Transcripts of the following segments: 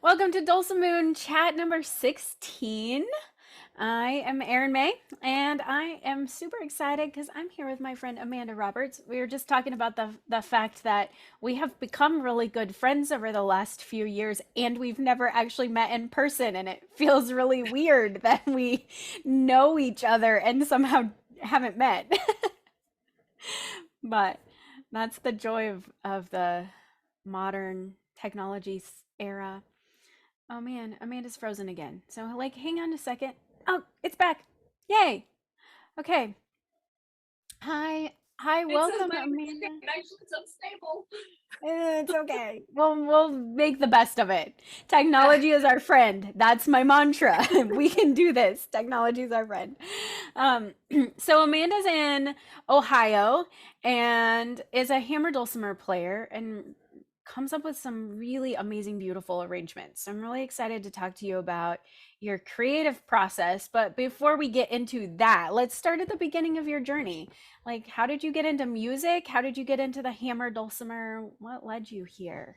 Welcome to Dulcimoon chat number 16. I am Erin Mae, and I am super excited because I'm here with my friend Amanda Roberts. We were just talking about the fact that we have become really good friends over the last few years, and we've never actually met in person, and it feels really weird that we know each other and somehow haven't met. But that's the joy of the modern technology era. Oh man, Amanda's frozen again. So like hang on a second. Oh, it's back. Yay. Okay. Hi. Hi, It says welcome my Amanda. connection is unstable. It's okay. We'll make the best of it. Technology is our friend. That's my mantra. We can do this. Technology is our friend. Um, so Amanda's in Ohio and is a hammer dulcimer player and comes up with some really amazing, beautiful arrangements. So I'm really excited to talk to you about your creative process. But before we get into that, let's start at the beginning of your journey. Like, how did you get into music? How did you get into the hammer dulcimer? What led you here?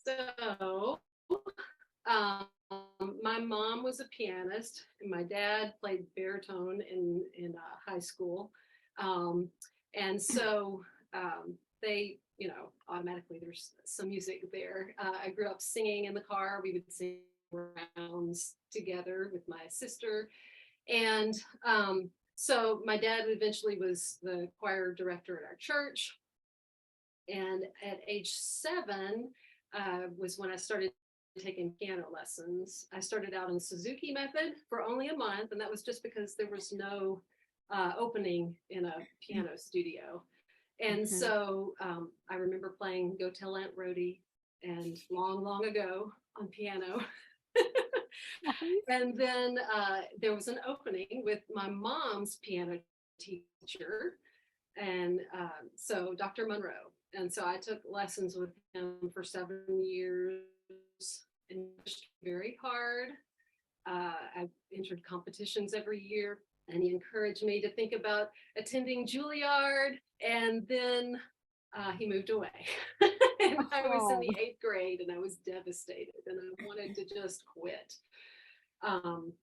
So, um, my mom was a pianist, and my dad played baritone in high school, um, and so they, automatically there's some music there. I grew up singing in the car. We would sing rounds together with my sister, and so my dad eventually was the choir director at our church. And at age 7 was when I started taking piano lessons. I started out in Suzuki method for only a month, and that was just because there was no opening in a piano studio. And Mhm. so I remember playing Go Tell Aunt Rhody and Long, Long Ago on piano. And then there was an opening with my mom's piano teacher, and so Dr. Monroe. And so I took lessons with him for 7 years and pushed very hard. I entered competitions every year, and he encouraged me to think about attending Juilliard. And then he moved away. And I was in Oh, the 8th grade, and I was devastated, and I wanted to just quit. Um,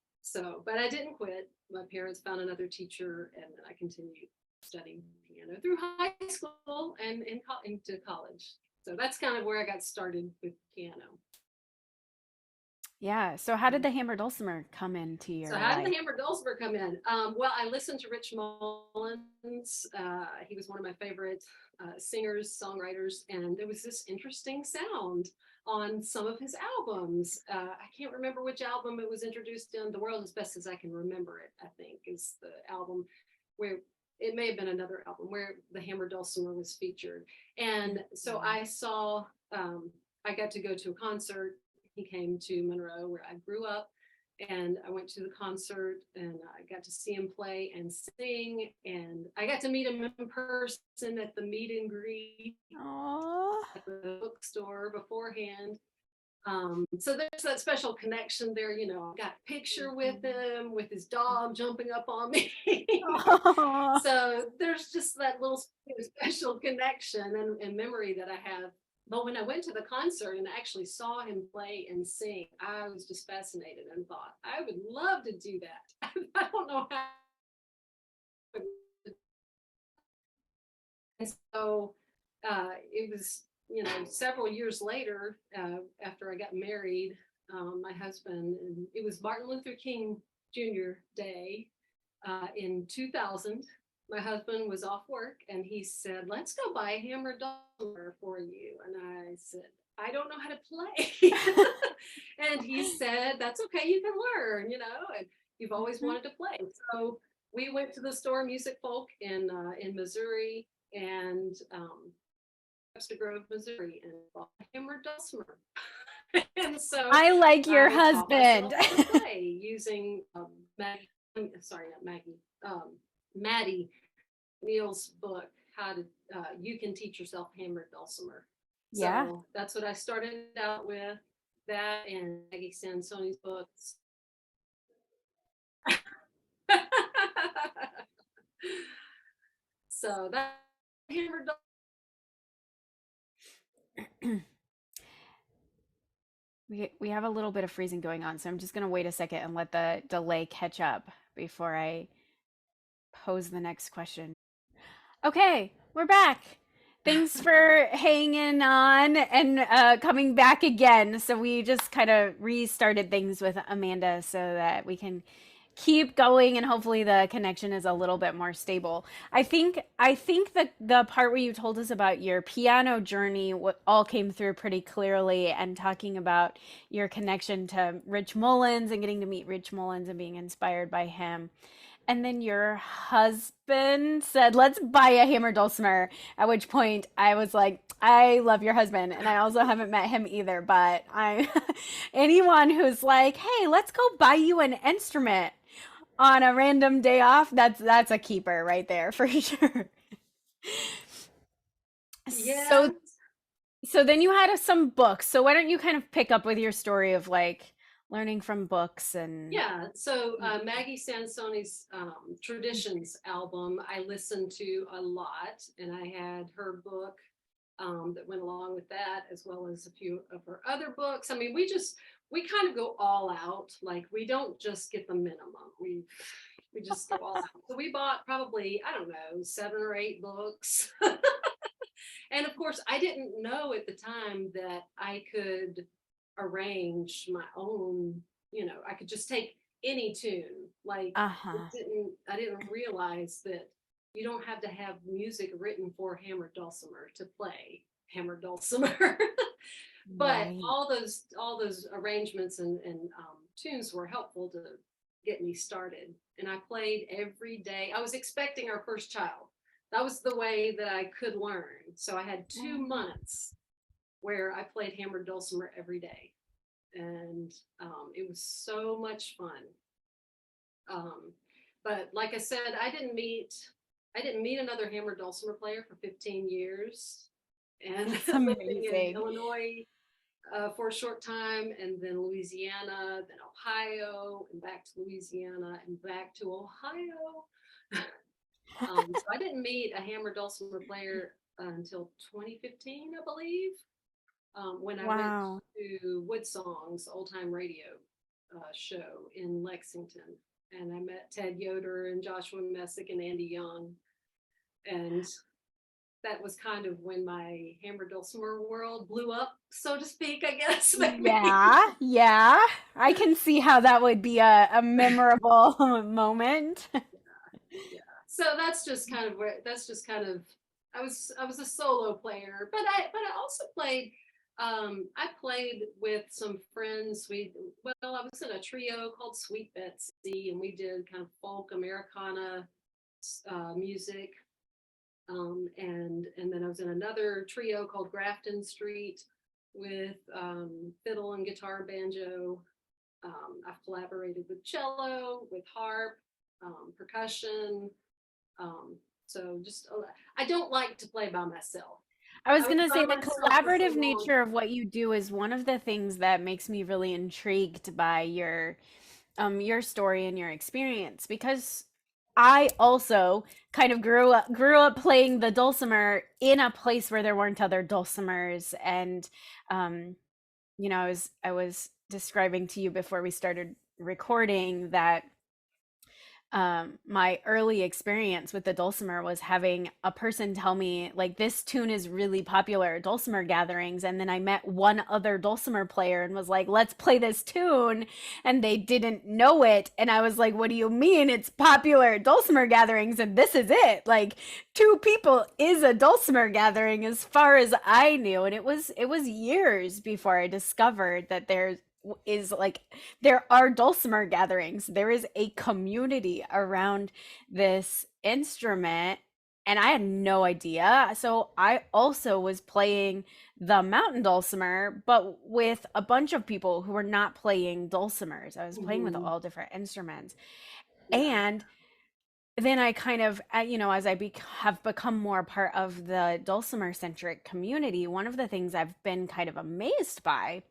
but I didn't quit. My parents found another teacher, and I continued studying piano through high school and into college. So that's kind of where I got started with piano. yeah. So how did the hammer dulcimer come into So your how did life? the Hammer Dulcimer come in? Well, I listened to Rich Mullins. He was one of my favorite singers, songwriters, and there was this interesting sound on some of his albums. I can't remember which album it was introduced in. The World as Best as I Can Remember It, I think, is the album where it may have been another album where the Hammer Dulcimer was featured. And so Mhm. I got to go to a concert. He came to Monroe, where I grew up, and I went to the concert, and I got to see him play and sing, and I got to meet him in person at the meet and greet Aw. at the bookstore beforehand. So there's that special connection there. I got a picture with Mhm. him with his dog jumping up on me. Aw. So there's just that little special connection and memory that I have. But when I went to the concert and actually saw him play and sing, I was just fascinated and thought, I would love to do that. I don't know how. And so it was, several years later, after I got married, my husband, and it was Martin Luther King Jr. Day in 2000. My husband was off work, and he said, "Let's go buy a hammer dollar for you." And I said, "I don't know how to play." And he said, "That's okay, you can learn, and you've always Mhm. wanted to play." So we went to the store Music Folk in Missouri, and Webster Grove, Missouri, and bought a hammer dulcimer. And so I like your I taught myself husband. how to play using Maggie, sorry, not Maggie, Maddie Neal's book, How to You Can Teach Yourself Hammer Dulcimer. Yeah. So that's what I started out with, that and Maggie Sansoni's books. So that hammer we have a little bit of freezing going on, so I'm just gonna wait a second and let the delay catch up before I pose the next question. Okay, we're back. Thanks for hanging on and coming back again. So we just kind of restarted things with Amanda so that we can keep going and hopefully the connection is a little bit more stable. I think that the part where you told us about your piano journey all came through pretty clearly, and talking about your connection to Rich Mullins and getting to meet Rich Mullins and being inspired by him. And then your husband said, "Let's buy a hammer dulcimer." At which point I was like, "I love your husband," and I also haven't met him either. But I, anyone who's like, "Hey, let's go buy you an instrument on a random day off," that's a keeper right there for sure. Yeah. So so then you had some books. So why don't you kind of pick up with your story of like learning from books and Yeah, so Maggie Sansoni's Traditions album, I listened to a lot, and I had her book that went along with that, as well as a few of her other books. I mean, we kind of go all out. Like, we don't just get the minimum. We just go all out. So we bought probably, I don't know, 7 or 8 books. And of course, I didn't know at the time that I could arrange my own, I could just take any tune. Like, uh-huh. I didn't realize that you don't have to have music written for hammered dulcimer to play hammered dulcimer. But Right. all those arrangements and tunes were helpful to get me started. And I played every day. I was expecting our first child. That was the way that I could learn. So I had 2 months where I played hammered dulcimer every day, and it was so much fun. Um, but like I said, I didn't meet another hammered dulcimer player for 15 years, and That's living in amazing. Illinois for a short time, and then Louisiana, then Ohio, and back to Louisiana, and back to Ohio. So I didn't meet a hammered dulcimer player until 2015, I believe, when I went Wow. to Wood Songs old time radio show in Lexington, and I met Ted Yoder and Joshua Messick and Andy Young, and that was kind of when my hammer dulcimer world blew up, so to speak. I guess maybe. Yeah, yeah. I can see how that would be a memorable moment. Yeah. So that's just kind of I was a solo player, but I also played. I played with some friends. I was in a trio called Sweet Betsy, and we did kind of folk Americana music. And then I was in another trio called Grafton Street with fiddle and guitar, banjo. I've collaborated with cello, with harp, percussion. So just I don't like to play by myself. I was I was gonna by say the myself for so collaborative long. nature of what you do is one of the things that makes me really intrigued by your story and your experience, because I also kind of grew up playing the dulcimer in a place where there weren't other dulcimers. And um I was describing to you before we started recording that my early experience with the dulcimer was having a person tell me, like, this tune is really popular at dulcimer gatherings. And then I met one other dulcimer player and was like, let's play this tune. And they didn't know it. And I was like, what do you mean it's popular at dulcimer gatherings? And this is it. Like, two people is a dulcimer gathering as far as I knew. And it was years before I discovered that is like there are dulcimer gatherings. There is a community around this instrument, and I had no idea. So I also was playing the mountain dulcimer, but with a bunch of people who were not playing dulcimers. I was playing with Hmm. all different instruments. Yeah. And then I kind of, as have become more part of the dulcimer centric community, one of the things I've been kind of amazed by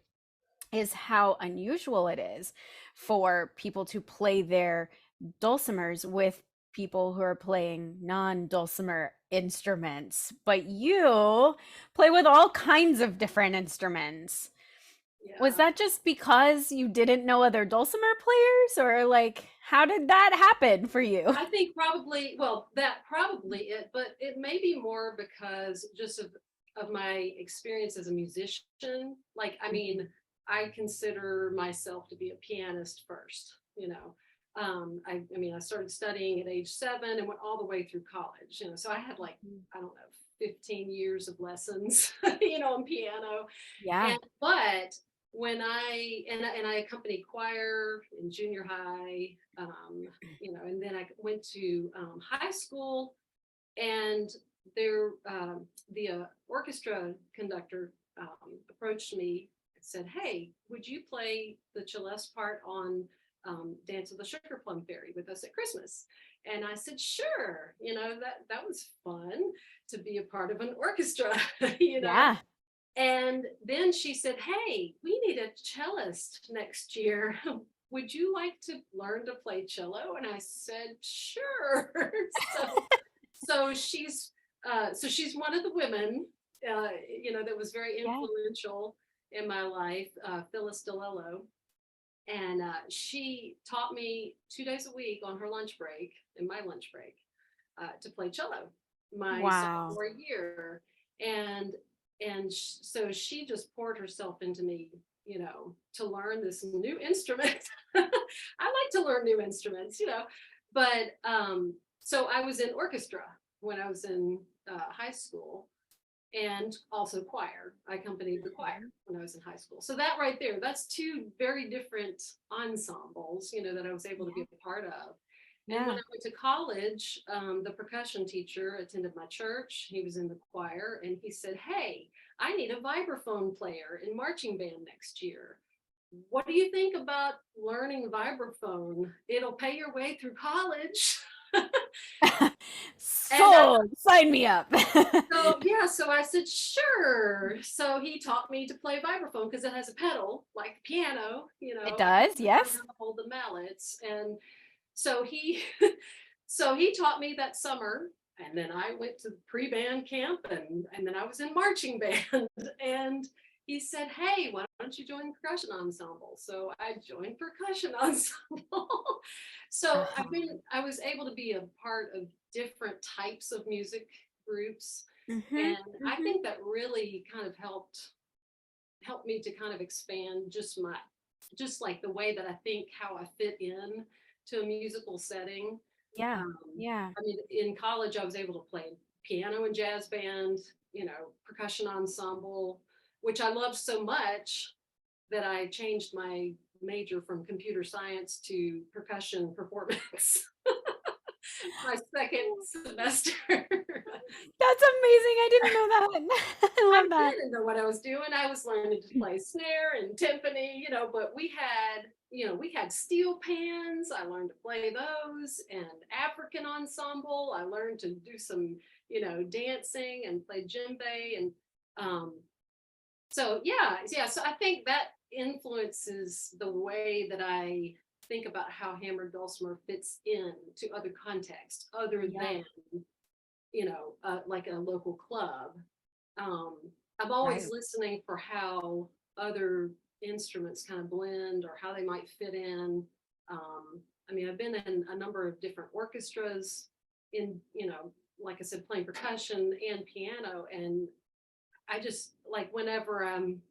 is how unusual it is for people to play their dulcimers with people who are playing non-dulcimer instruments. But you play with all kinds of different instruments. Was Yeah. that just because you didn't know other dulcimer players, or like how did that happen for you? I think probably, well, that probably it, but it may be more because just of my experience as a musician. Like, I mean, I consider myself to be a pianist first, you know. I mean, I started studying at age 7 and went all the way through college, you know, so I had like, I don't know, 15 years of lessons, you know, on piano. Yeah. And but when I accompanied choir in junior high, you know, and then I went to high school, and there the orchestra conductor approached me and said, "Hey, would you play the celeste part on Dance of the Sugar Plum Fairy with us at Christmas?" And I said, "Sure." You know, that was fun to be a part of an orchestra, you know. Yeah. And then she said, "Hey, we need a cellist next year. Would you like to learn to play cello?" And I said, "Sure." so so she's one of the women, you know, that was very Yeah. influential in my life, Phyllis DeLello. And she taught me 2 days a week on her lunch break, in my lunch break, to play cello my Wow. sophomore year. And so she just poured herself into me, you know, to learn this new instrument. I like to learn new instruments, you know. But so I was in orchestra when I was in high school, and also choir. I accompanied the choir Mhm. when I was in high school. So that right there, that's two very different ensembles, you know, that I was able to be Yeah. a part of. And when Yeah. I went to college, the percussion teacher attended my church. He was in the choir, and he said, "Hey, I need a vibraphone player in marching band next year. What do you think about learning vibraphone? It'll pay your way through college." And Sold. Sign me up. so yeah, so I said, "Sure." So he taught me to play vibraphone because it has a pedal like the piano, you It know, and does, I learned yes. how to hold the mallets. And so he so he taught me that summer. And then I went to pre-band camp, and then I was in marching band. And he said, "Hey, why don't you join percussion ensemble?" So I joined percussion ensemble. So Uh-huh. I was able to be a part of different types of music groups. Mhm. And I Mhm. think that really kind of helped me to kind of expand just like the way that I think, how I fit in to a musical setting. Yeah. um, Yeah. I mean, in college I was able to play piano and jazz band, you know, percussion ensemble, which I loved so much that I changed my major from computer science to percussion performance my second semester. That's amazing. I didn't know that. I I love that. didn't know what I was doing. I was learning to play snare and timpani, you know, but we had, you know, we had steel pans. I learned to play those, and African ensemble. I learned to do some, you know, dancing and play djembe. And um, so, yeah, yeah. So I think that influences the way that I think about how hammered dulcimer fits in to other contexts other Yeah. than, you know, like a local club. um, I'm always Right. listening for how other instruments kind of blend or how they might fit in. I mean, I've been in a number of different orchestras in, you know, like I said, playing percussion and piano. And I just like whenever I'm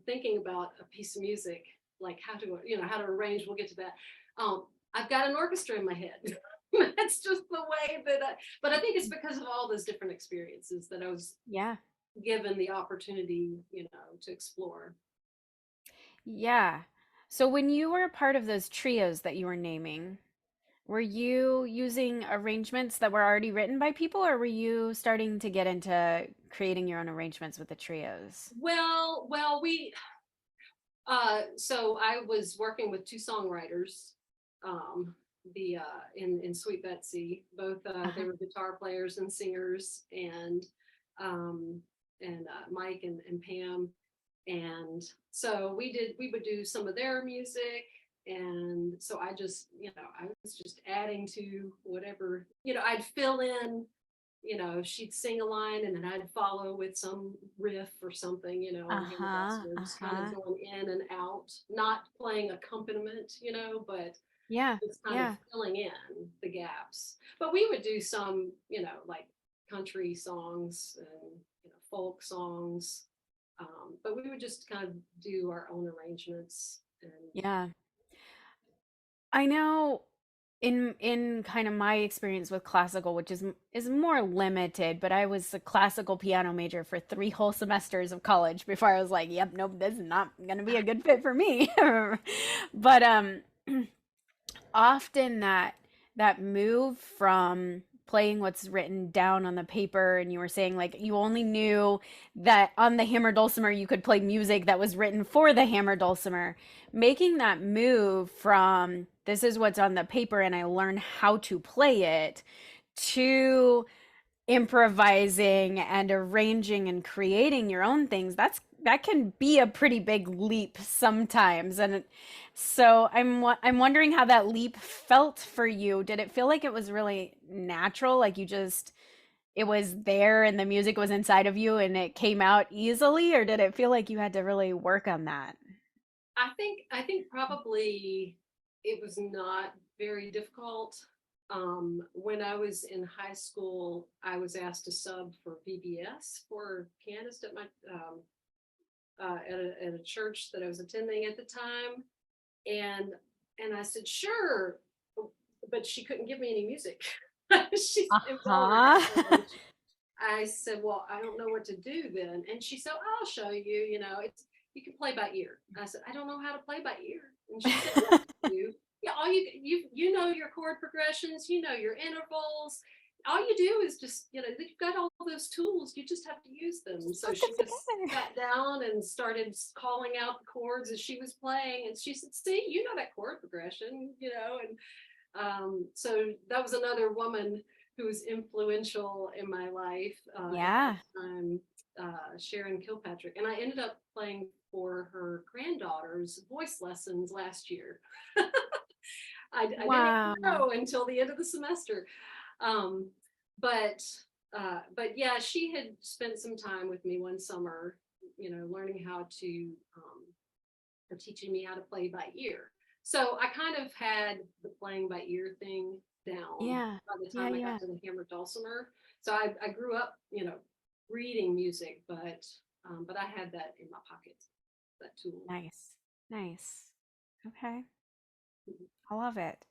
thinking about a piece of music, like how to, you know, how to arrange, we'll get to that. I've got an orchestra in my head. That's just the way that but I think it's because of all those different experiences that I was Yeah. given the opportunity, you know, to explore. Yeah. So when you were a part of those trios that you were naming, were you using arrangements that were already written by people, or were you starting to get into creating your own arrangements with the trios? We so I was working with two songwriters, um, the in Sweet Betsy. Both they Uh-huh. were guitar players and singers, um, and Mike and Pam. And so we would do some of their music. And so I just, you know, I was just adding to whatever, you know, I'd fill in, she'd sing a line and then I'd follow with some riff or something, on hammer Uh-huh. dulcimer, just kind of Uh-huh. going in and out, not playing accompaniment, but Yeah. just kind of Yeah. filling in the gaps. But we would do some, like country songs and folk songs. But we would just kind of do our own arrangements and Yeah. I know in kind of my experience with classical, which is more limited, but I was a classical piano major for 3 whole semesters of college before I was like, yep, nope, this is not gonna be a good fit for me. But often that move from playing what's written down on the paper, and you were saying like you only knew that on the hammer dulcimer you could play music that was written for the hammer dulcimer, making that move from this is what's on the paper and I learn how to play it to improvising and arranging and creating your own things, that can be a pretty big leap sometimes. And so I'm wondering how that leap felt for you. Did it feel like it was really natural, like you just it was there and the music was inside of you and it came out easily, or did it feel like you had to really work on that? I think probably it was not very difficult. When I was in high school, I was asked to sub for VBS for pianist at my at a church that I was attending at the time, and I said sure, but she couldn't give me any music. It was elementary Uh-huh. school. I said, well, I don't know what to do then. And she said, oh, I'll show you, it's, you can play by ear. And I said, I don't know how to play by ear. And she said, yes, you do. Yeah, all you know your chord progressions, you know your intervals. All you do is just, you've got all those tools. You just have to use them. Just So put she them just together. sat down and started calling out the chords as she was playing. And she said, see, you know that chord progression, and so that was another woman who was influential in my life at Yeah. that time, Sharon Kilpatrick. And I ended up playing for her granddaughter's voice lessons last year. I didn't even Wow. know until the end of the semester. Um, but but yeah, she had spent some time with me one summer, learning how to or teaching me how to play by ear. So I kind of had the playing by ear thing down Yeah. by the Yeah, time I got yeah. to the hammered dulcimer. So I grew up, reading music, but I had that in my pocket, that tool. Nice. Nice. Okay. I love it.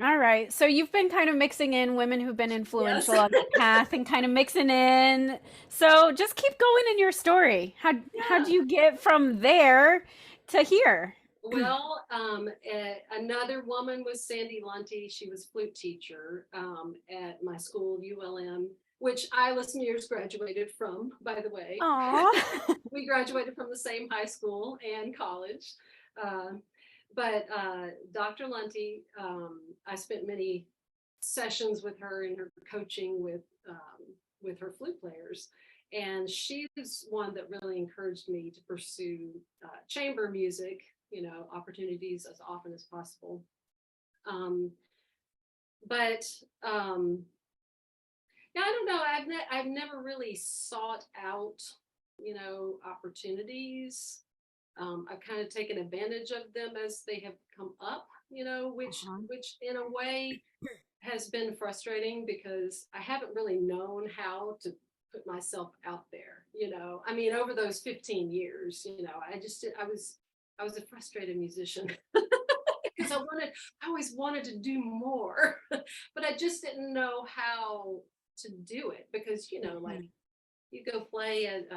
All right. So you've been kind of mixing in women who've been Yes. influential on the path and kind of mixing in. So just keep going in your story. How'd Yeah. you get from there to here? Well, another woman was Sandy Lunty. She was flute teacher at my school, ULM, which Isla Mears graduated from, by the way. Aw. We graduated from the same high school and college. Uh, but Dr. Lunty, I spent many sessions with her in her coaching with her flute players. And she's one that really encouraged me to pursue chamber music, opportunities as often as possible. Um, but yeah, I don't know. I've never really sought out, opportunities. I've kind of taken advantage of them as they have come up, Uh-huh. which in a way has been frustrating because I haven't really known how to put myself out there. I mean, over those 15 years, I was a frustrated musician because I always wanted to do more, but I just didn't know how to do it because, like Mhm. you go play at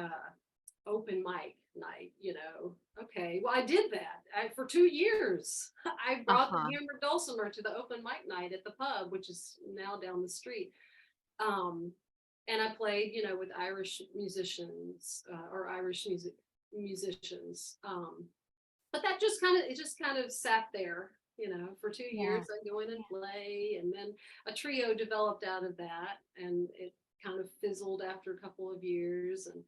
open mic night, okay, well, I did that for 2 years. I brought the Uh-huh. hammered dulcimer to the open mic night at the pub, which is now down the street. Um, and I played, with Irish musicians or Irish musicians. But that just kind of sat there, for 2 years. Yeah. I go in and play, and then a trio developed out of that, and it kind of fizzled after a couple of years. And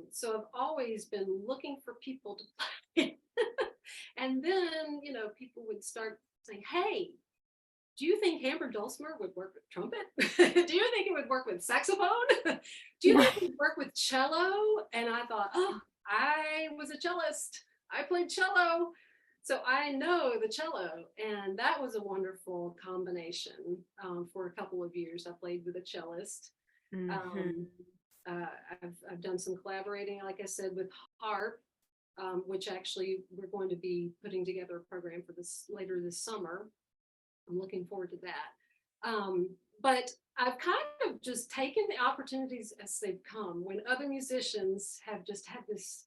so I've always been looking for people to play. And then, people would start saying, hey, do you think hammered dulcimer would work with trumpet? Do you think it would work with saxophone? Do you think it would work with cello? And I thought, oh, I was a cellist. I played cello. So I know the cello. And that was a wonderful combination. For a couple of years, I played with a cellist. Hmm. Um, I've done some collaborating, like I said, with harp, which actually we're going to be putting together a program for this later this summer. I'm looking forward to that. But I've kind of just taken the opportunities as they've come. When other musicians have just had this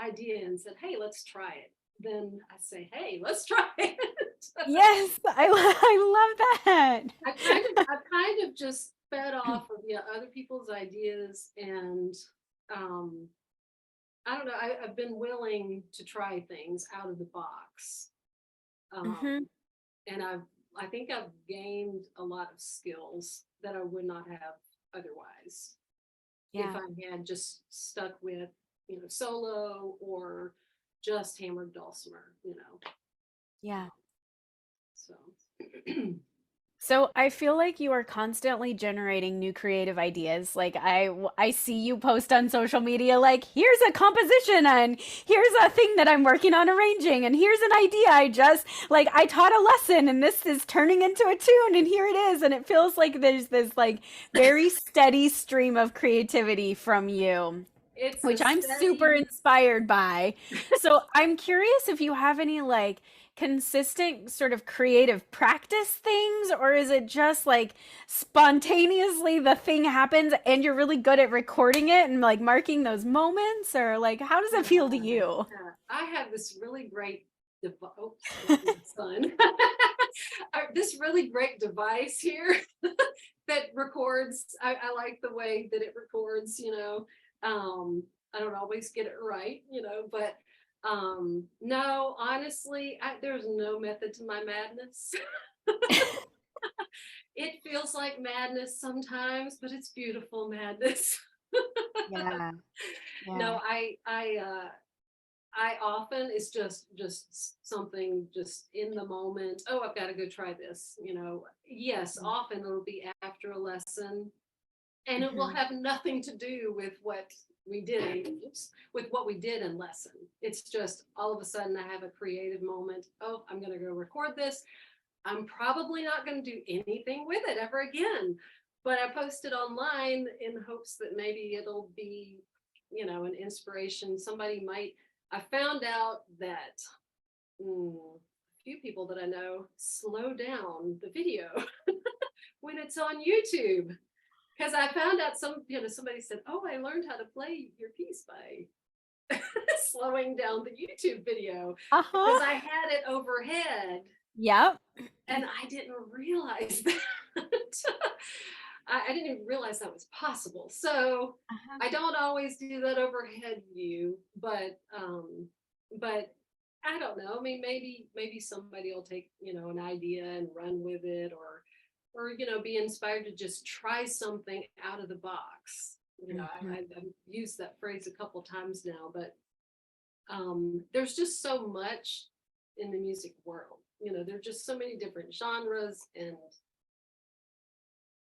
idea and said, "Hey, let's try it," then I say, "Hey, let's try it." Yes, I love that. I kind of just fed off of other people's ideas, and um, I don't know. I've been willing to try things out of the box, um, Hmm. and I think I've gained a lot of skills that I would not have otherwise if Yeah, I had just stuck with solo or just hammered dulcimer. yeah. So So I feel like you are constantly generating new creative ideas. Like I see you post on social media like here's a composition and here's a thing that I'm working on arranging and here's an idea I just like I taught a lesson and this is turning into a tune and here it is and it feels like there's this like very steady stream of creativity from you, it's a which I'm super steady. inspired by. So I'm curious if you have any like consistent sort of creative practice things, or is it just like spontaneously the thing happens and you're really good at recording it and like marking those moments, or like how does it feel to you? I have this really great device. Oops, that's my son. This really great device here that records. I like the way that it records. I don't always get it right, but no, honestly, there's no method to my madness. It feels like madness sometimes, but it's beautiful madness. Yeah, yeah. No, I often it's just something just in the moment. Oh, I've got to go try this. Yes, often it'll be after a lesson, and it will Hmm. have nothing to do with what we did. With what we did in lesson. It's just all of a sudden I have a creative moment. Oh, I'm going to go record this. I'm probably not going to do anything with it ever again. But I post it online in hopes that maybe it'll be, an inspiration. Somebody might. I found out that a few people that I know slow down the video when it's on YouTube. Because I found out somebody said, "Oh, I learned how to play your piece by slowing down the YouTube video Uh-huh. because I had it overhead Yep. and I didn't realize that." I didn't even realize that was possible. So Uh-huh. I don't always do that overhead view, but I don't know. I mean, maybe somebody will take an idea and run with it, or be inspired to just try something out of the box. Hmm. I've used that phrase a couple times now, but there's just so much in the music world. There's just so many different genres and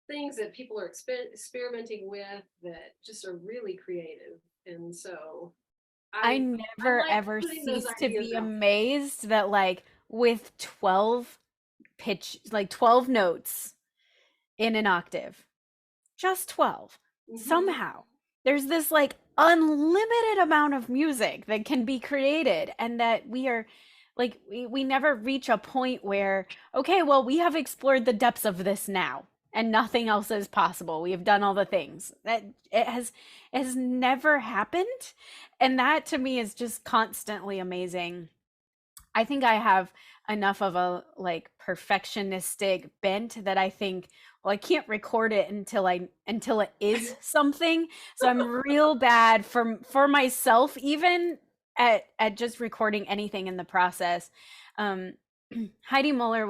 things that people are experimenting with that just are really creative. And so I I never like ever putting those cease to ideas be out amazed that like with 12 like 12 notes in an octave, just 12, there. somehow there's this like unlimited amount of music that can be created, and that we are like we never reach a point where okay, well, we have explored the depths of this now and nothing else is possible, we have done all the things that it has never happened, and that to me is just constantly amazing. I think I have enough of a like perfectionistic bent that I think, well, I can't record it until it is something. So I'm real bad for myself, even at just recording anything in the process. Um, Heidi Muller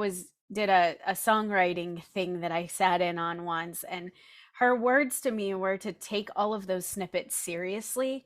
did a songwriting thing that I sat in on once, and her words to me were to take all of those snippets seriously.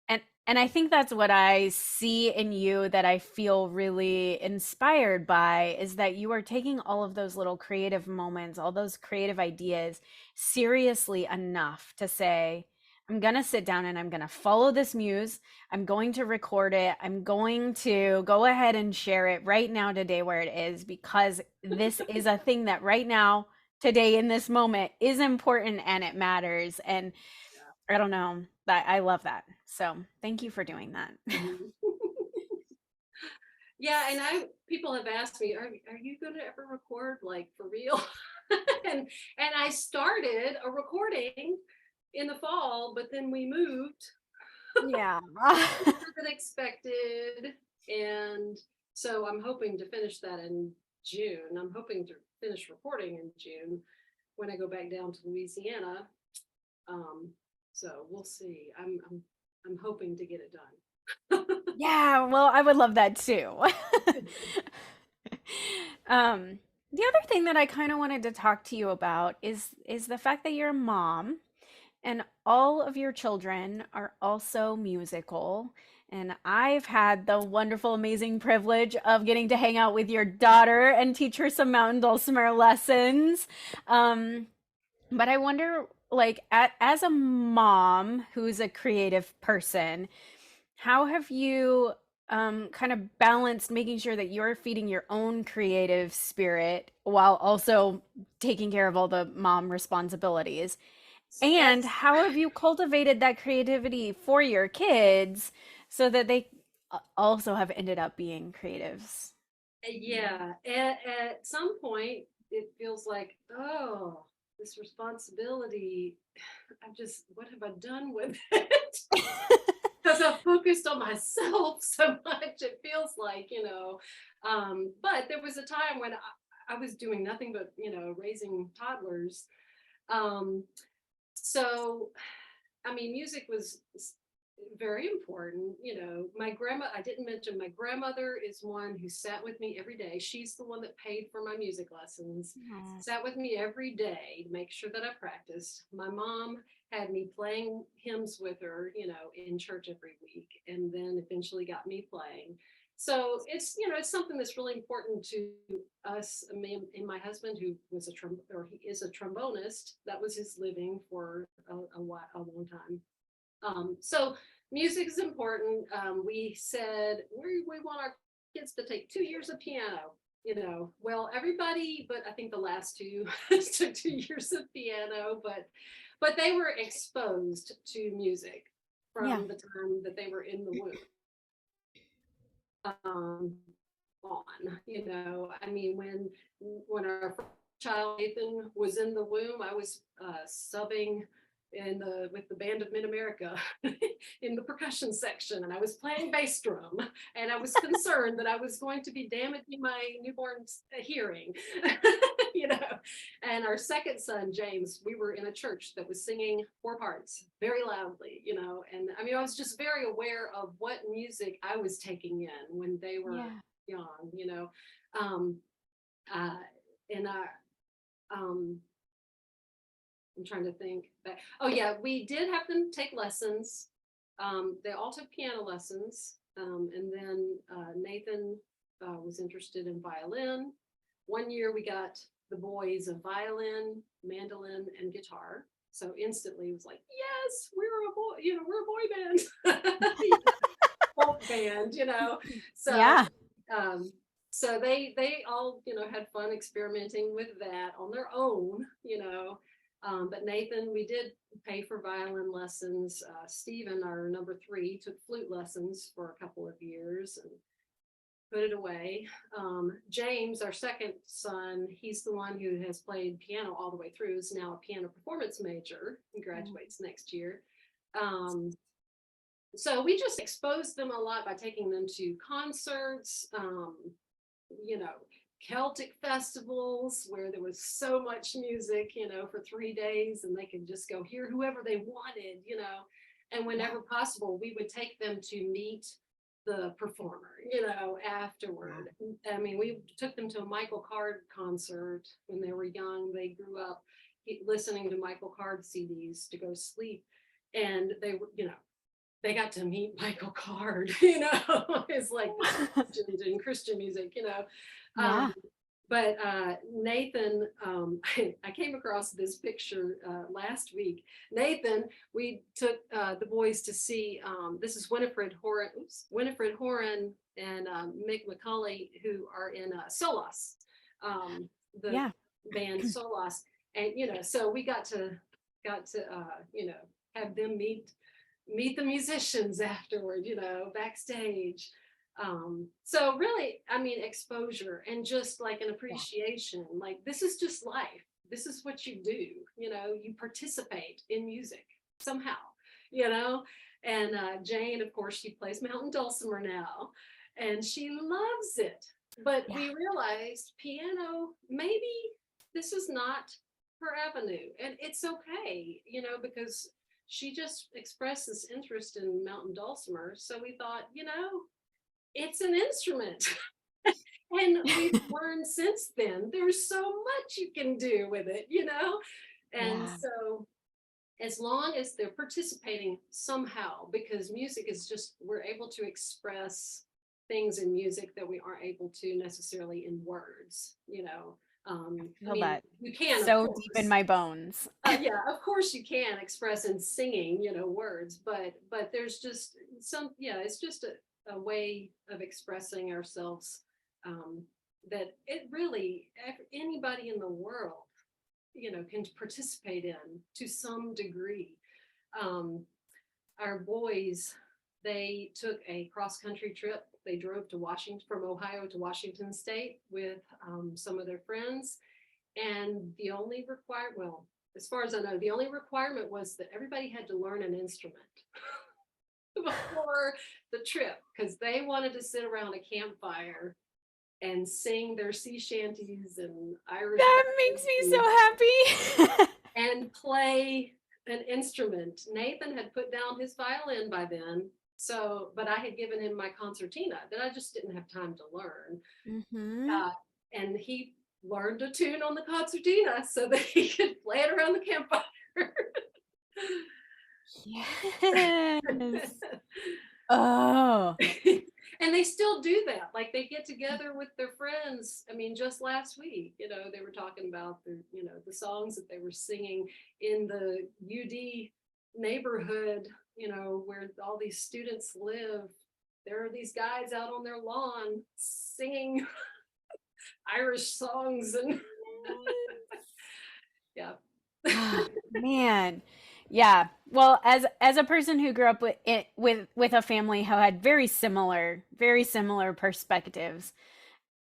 And And I think that's what I see in you that I feel really inspired by is that you are taking all of those little creative moments, all those creative ideas seriously enough to say, I'm going to sit down and I'm going to follow this muse. I'm going to record it. I'm going to go ahead and share it right now, today, where it is, because this is a thing that right now, today, in this moment, is important and it matters. And I don't know. I love that. So thank you for doing that. Mhm. Yeah, and people have asked me, are you going to ever record like for real? And I started a recording in the fall, but then we moved Yeah. sooner than expected, and so I'm hoping to finish that in June. I'm hoping to finish recording in June when I go back down to Louisiana. Um, so we'll see. I'm hoping to get it done. Yeah, well, I would love that too. Um, the other thing that I kind of wanted to talk to you about is the fact that you're a mom and all of your children are also musical. And I've had the wonderful, amazing privilege of getting to hang out with your daughter and teach her some mountain dulcimer lessons. Um, But I wonder, like, as a mom who's a creative person, how have you kind of balanced making sure that you're feeding your own creative spirit while also taking care of all the mom responsibilities? And That's how have you cultivated that creativity for your kids so that they also have ended up being creatives? yeah. At some point, it feels like, oh, this responsibility. What have I done with it? Because I've focused on myself so much. It feels like, but there was a time when I was doing nothing but, raising toddlers. Um, so, I mean, music was very important. My grandma, I didn't mention my grandmother is one who sat with me every day. She's the one that paid for my music lessons, Aw. sat with me every day to make sure that I practiced. My mom had me playing hymns with her, in church every week, and then eventually got me playing. So it's something that's really important to us. I mean, and my husband, who was he is a trombonist, that was his living for a long time. So music is important. We said we want our kids to take 2 years of piano. Well, everybody, but I think the last two took 2 years of piano, but they were exposed to music Yeah. from the time that they were in the womb. Um, I mean, when our first child Nathan was in the womb, I was subbing with the band of Mid America in the percussion section, and I was playing bass drum, and I was concerned that I was going to be damaging my newborn's hearing. you know and our second son James, we were in a church that was singing four parts very loudly, and I mean, I was just very aware of what music I was taking in when they were Yeah. young. um uh and um I'm trying to think that. Oh yeah, we did have them take lessons. They all took piano lessons, and then Nathan was interested in violin. One year we got the boys a violin, mandolin, and guitar. So instantly it was like, yes, we're a boy, we're a boy band, folk band. So Yeah. um, so they all had fun experimenting with that on their own. But Nathan, we did pay for violin lessons. Stephen, our number three, took flute lessons for a couple of years and put it away. James, our second son, he's the one who has played piano all the way through, is now a piano performance major and graduates next year. So we just exposed them a lot by taking them to concerts, you know, Celtic festivals where there was so much music, for 3 days, and they could just go hear whoever they wanted. And Yeah. whenever possible, we would take them to meet the performer, afterward. I mean, we took them to a Michael Card concert when they were young. They grew up listening to Michael Card CDs to go to sleep. And they were, they got to meet Michael Card, you know, it's like Christians in Christian music, you know. Yeah. But Nathan, I came across this picture last week. Nathan, we took the boys to see, this is Winifred Horan and Mick McCauley, who are in Solas, the Yeah. band Solas. And, you know, so we got to, you know, have them meet the musicians afterward, you know, backstage. So really, I mean, exposure and just like an Yeah. appreciation, like this is just life. This is what you do, you know, you participate in music somehow, you know. And Jane, of course, she plays mountain dulcimer now and she loves it. But Yeah. we realized piano, maybe this is not her avenue. And it's okay, you know, because she just expressed this interest in mountain dulcimer. So we thought, you know, it's an instrument. And we've learned since then, there's so much you can do with it, you know? And Yeah. so as long as they're participating somehow, because music is just, we're able to express things in music that we aren't able to necessarily in words, you know. I Feel mean, that you can, of so deep in course. my bones. Yeah, of course you can express in singing, you know, words, but there's just some, yeah, it's just a way of expressing ourselves that it really anybody in the world, you know, can participate in to some degree. Um, our boys, they took a cross country trip. They drove to Washington from Ohio to Washington State with some of their friends, and the only required, well, as far as I know, the only requirement was that everybody had to learn an instrument before the trip because they wanted to sit around a campfire and sing their sea shanties and Irish That makes me so happy. and play an instrument. Nathan had put down his violin by then. So, but I had given him my concertina that I just didn't have time to learn. Mm-hmm. And he learned a tune on the concertina so that he could play it around the campfire. Yes. Oh. And they still do that. Like they get together with their friends. I mean, just last week, you know, they were talking about the, you know, the songs that they were singing in the UD neighborhood, you know, where all these students live. There are these guys out on their lawn singing Irish songs and yeah. Ah, man. Yeah. Well, as a person who grew up with a family who had very similar perspectives,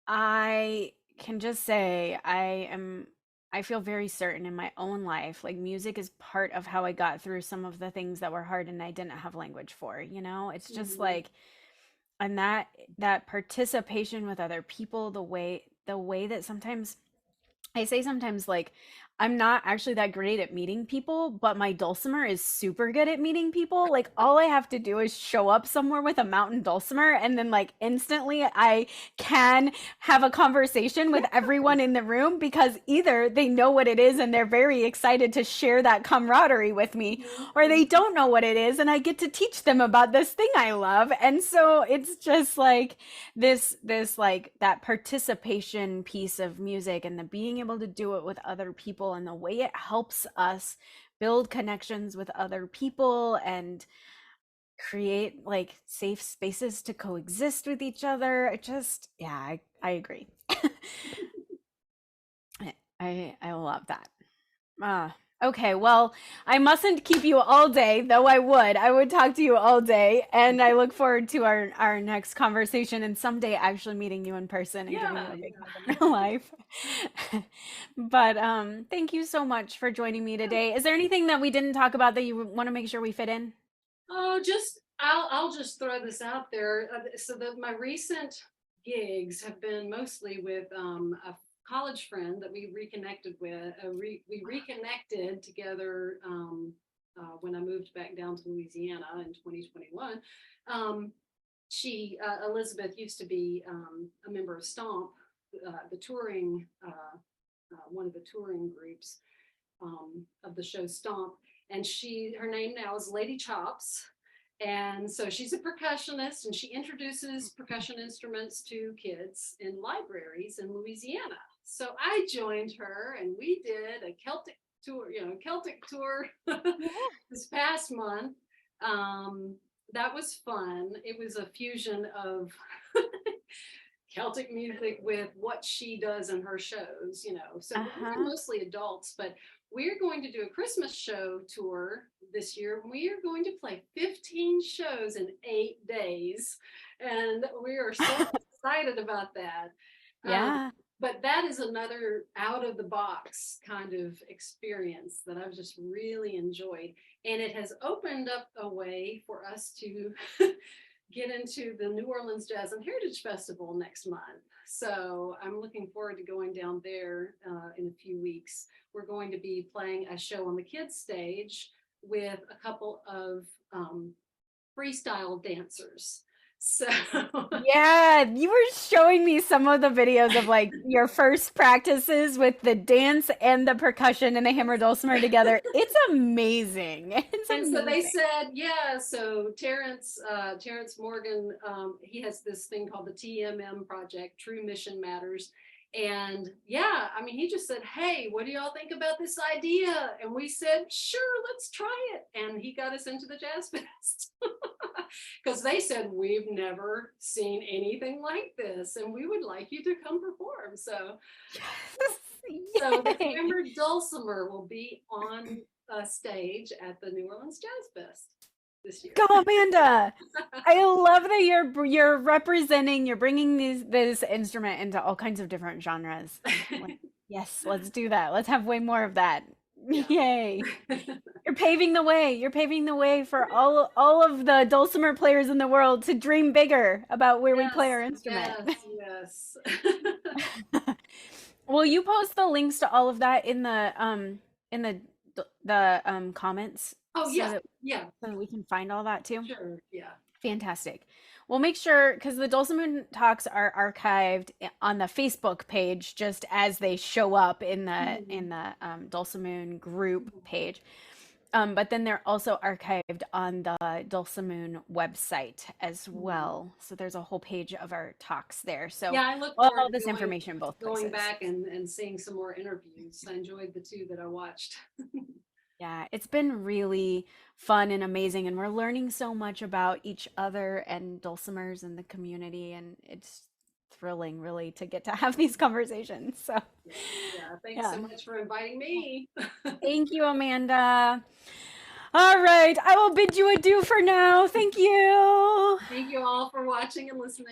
I can just say I feel very certain in my own life, like music is part of how I got through some of the things that were hard and I didn't have language for, you know? It's just Mhm. like and that participation with other people, the way that sometimes I say sometimes like I'm not actually that great at meeting people, but my dulcimer is super good at meeting people. Like all I have to do is show up somewhere with a mountain dulcimer and then like instantly I can have a conversation with everyone in the room because either they know what it is and they're very excited to share that camaraderie with me, or they Mhm. don't know what it is and I get to teach them about this thing I love. And so it's just like this like that participation piece of music and the being able to do it with other people and the way it helps us build connections with other people and create like safe spaces to coexist with each other. It just yeah, I agree. I love that. Okay, well, I mustn't keep you all day, though I would. I would talk to you all day, and I look forward to our next conversation and someday actually meeting you in person and giving you Yeah, a big hug in yeah. real life. But thank you so much for joining me Yeah. today. Is there anything that we didn't talk about that you want to make sure we fit in? Oh, just I'll just throw this out there. So that my recent gigs have been mostly with a college friend that we reconnected with. We reconnected together when I moved back down to Louisiana in 2021. Um, Elizabeth used to be a member of Stomp, the touring one of the touring groups of the show Stomp, and her name now is Lady Chops, And so she's a percussionist, and she introduces percussion instruments to kids in libraries in Louisiana. So I joined her, and we did a Celtic tour Yeah. this past month. That was fun. It was a fusion of Celtic music with what she does in her shows, So we're Uh-huh. mostly adults, but we're going to do a Christmas show tour this year. We are going to play 15 shows in 8 days, and we are so excited about that. Um, Yeah. but that is another out of the box kind of experience that I've just really enjoyed. And it has opened up a way for us to get into the New Orleans Jazz and Heritage Festival next month. So I'm looking forward to going down there in a few weeks. We're going to be playing a show on the kids' stage with a couple of freestyle dancers. So Yeah, you were showing me some of the videos of like your first practices with the dance and the percussion and the hammer dulcimer together. It's amazing. It's and so they amazing. said, yeah. So Terrence Morgan, he has this thing called the TMM project, True Mission Matters. And yeah, I mean, he just said, hey, what do y'all think about this idea? And we said, sure, let's try it. And he got us into the Jazz Fest because they said, we've never seen anything like this, and we would like you to come perform. So so the Yay. hammered dulcimer will be on a stage at the New Orleans Jazz Fest this year. Go, Amanda. I love that you're representing, you're bringing this instrument into all kinds of different genres. Like, yes, let's do that. Let's have way more of that. Yeah. Yay. You're paving the way. You're paving the way for all of the dulcimer players in the world to dream bigger about where we play Yes, our instrument. yes. Will you post the links to all of that in the comments Oh so yeah, that yeah, we can find all that too? sure, yeah. Fantastic. We'll make sure because the Dulcimoon Talks are archived on the Facebook page just as they show up in the Mhm. Dulcimoon group page. But then they're also archived on the Dulcimoon website as Mhm. well. So there's a whole page of our talks there. So Yeah, I look forward all to this information both going places. back and seeing some more interviews. I enjoyed the two that I watched. Yeah, it's been really fun and amazing, and we're learning so much about each other and dulcimers and the community, and it's thrilling, really, to get to have these conversations. So, Yeah, yeah. Thanks yeah. so much for inviting me. Thank you, Amanda. All right, I will bid you adieu for now. Thank you. Thank you all for watching and listening.